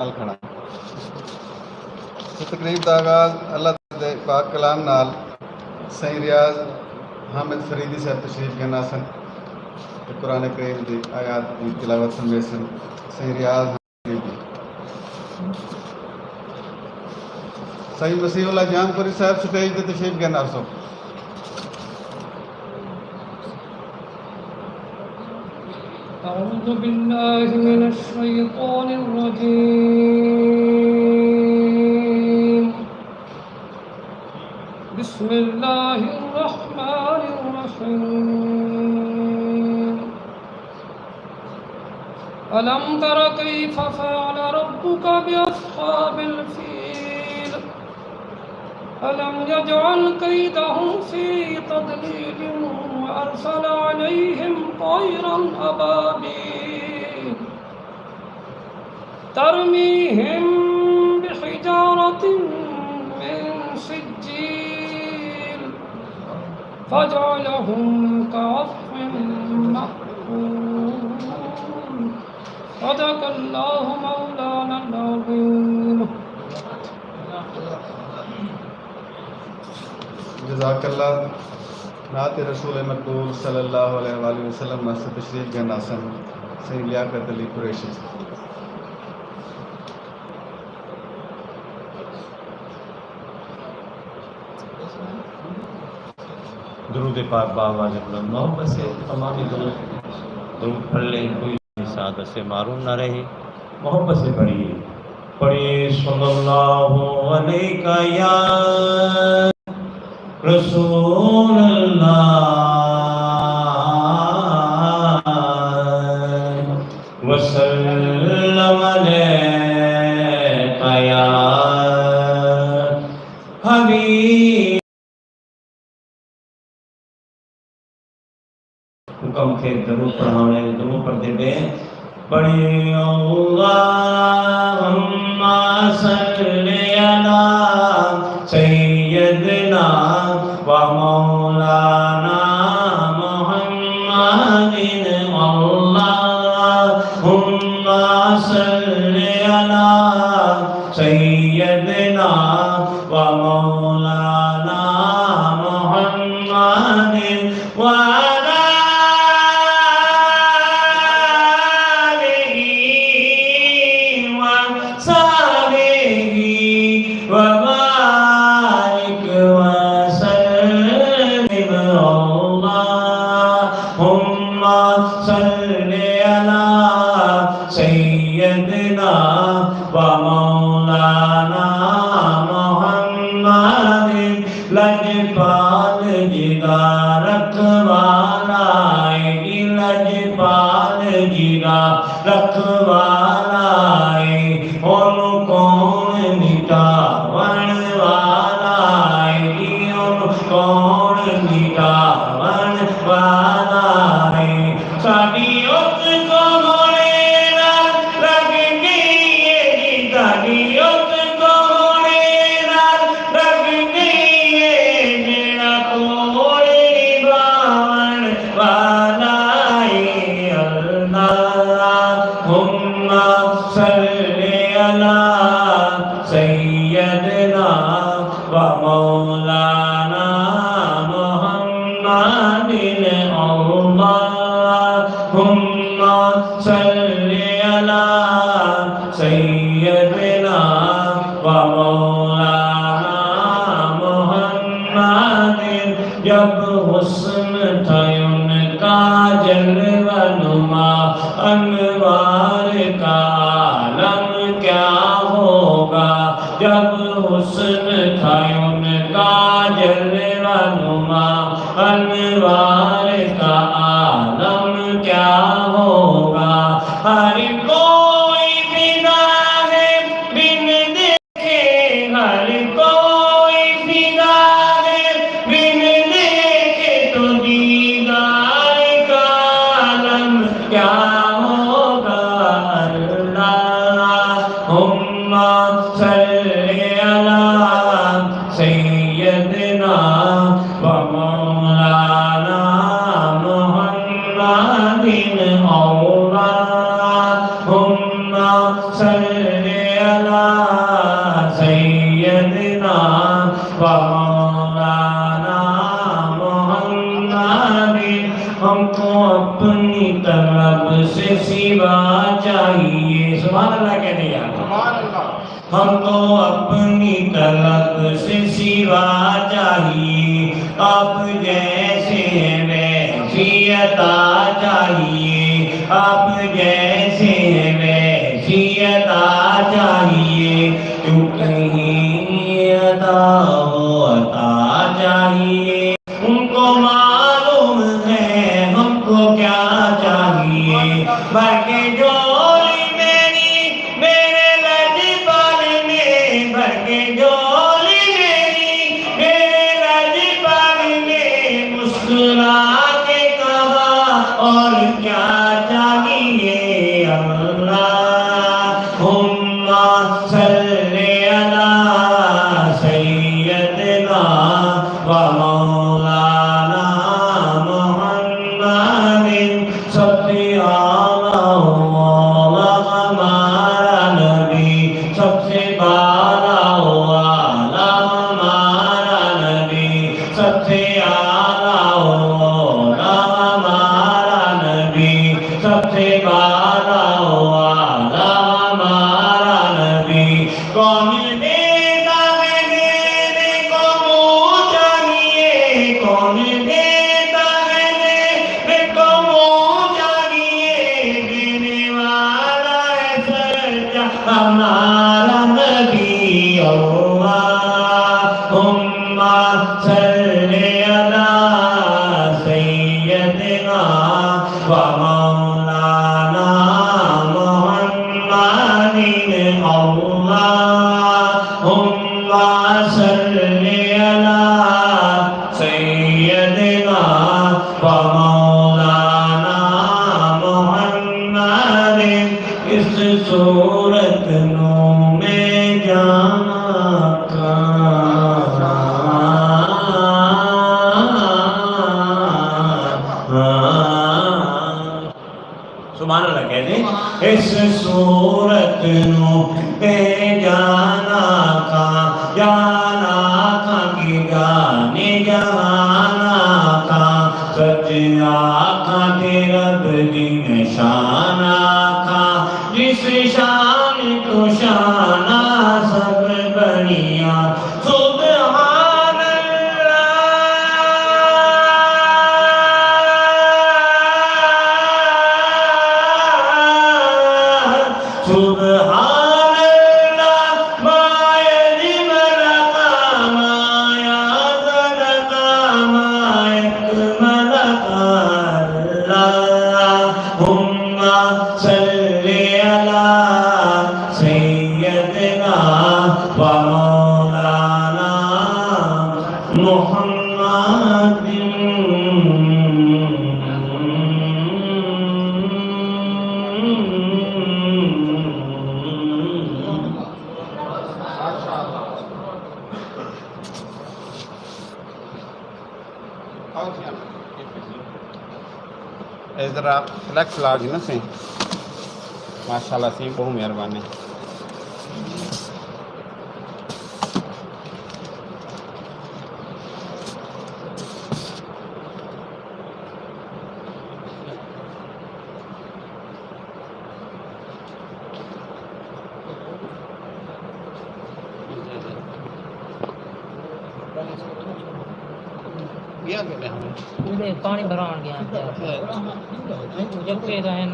खड़ा तकरीब का आगाज़ अल्लाह दे पाक कलाम नाल सही रियाज हामिद फरीदी साहब तशरीफ के नासन कुरान करीम की आयात की तिलावत फरमेसन सही रियाज सही मसीहुल्लाह जामपुरी साहब स्टेज ते तशरीफ के नासो أعوذ بالله من الشيطان الرجيم بسم الله الرحمن الرحيم ألم تر كيف فعل ربك بأصحاب الفيل ألم يجعل كيدهم في تضليل وأرسل عليهم طيرا أبابيل ترميهم بحجارة من سجيل فجعلهم كعصف مأكول صدق الله مولانا العظيم जज़ाकल्लाह नात रसूल मकबूल सल्लल्लाहु अलैहि वसल्लम मस्जिद तशरीफ के नासन सही लियाकत अली कुरैशी दुरूद पाक बावाज़ बुलंद मोहब्बत से तमाम दुरूद पढ़ लें, कोई सादत से मारूम ना रहे। मोहब्बत से पढ़िए सल्लल्लाहु अलैका या रसूल अल्लाह वसल्लम अलैका या हबीब। हुक्म थे दरूद पढ़ाने, दरूद पढ़ते पे पढ़िए अल्लाहुम्मा सल्ली अला सय्यदना व मौलाना मुहम्मदिन अल्लाहुम्मा सल्ली अला सय्यदना व मौलाना मुहम्मदिन व सय्यदना व मौलाना मुहम्मदिन लजपाल जिगा रखवाला लजपाल जिगा रखवाला ओनु कौन मिटावन वाला ओनु कौन मिटावन वाला साडी उस को सय्यदना व मौलाना मुहम्मदिन अल्लाहुम्मा सल्ली अला सय्यदना व मौलाना मुहम्मदिन। जब हुस्न था उनका जलवा नुमा अनवार का आलम क्या होगा। जब हुस्न था उनका जलवा नुमा अनवार का आलम क्या होगा। हर कोई फिदा है बिन देखे, हर कोई फिदा है बिन देखे तो दीदार का आलम क्या होगा। अल्लाहुम्मा सल्ली अला सय्यदना व मौलाना मुहम्मदिन अल्लाहुम्मा सल्ली व मौलाना मोहम्मद। हमको अपनी तरफ से सिवा चाहिए, सुभान अल्लाह कहते हैं यार, हमको अपनी तरफ से सिवा चाहिए, आप जैसे वैसियता चाहिए, आप जैसे वैसियता चाहिए, क्यों कहीं अता हो अता चाहिए, उनको मालूम है हमको क्या चाहिए, भर के झोली मेरी मेरे लजपाल ने, भर के झोली मेरी मेरे लजपाल ने, मुस्कुरा के कहा और क्या चाहिए अल्लाहुम्मा सल्ली अला सय्यदना व मौलाना मोहम्मदिन। सबसे आला वाला हमारा नबी, सबसे बाला वाला हमारा नबी, सबसे आला वाला हमारा नबी, सबसे बाला वाला हमारा नबी। कौन देता है देने को मुँह चाहिए, कौन देता है देने को मुँह चाहिए, देने वाला है सच्चा हमारा नबी। अल्लाहुम्मा सल्ली अला सय्यदना व मौलाना मोहम्मदिन। अल्लाहुम्मा सल्ली अला सय्यदना व मौलाना मोहम्मदिन। इस सूरत नो में जाना सुभान अल्लाह कहते, इस सूरत नो में जाना का कि जाने जहाना का, सच आखा तेरा दिन शाना का, जिस शान को शाना सब बढ़िया। सुभान अल्लाह, सुभान अल्लाह, माया मलका माया सदका मायक मलका। अल्लाहुम्मा सल्ली अला सय्यदना व मौलाना जरा फ्लैक्स लाग न से माशाल्लाह सी बहुत मेहरबानी। गया के हम पानी भरान गया जब के रहन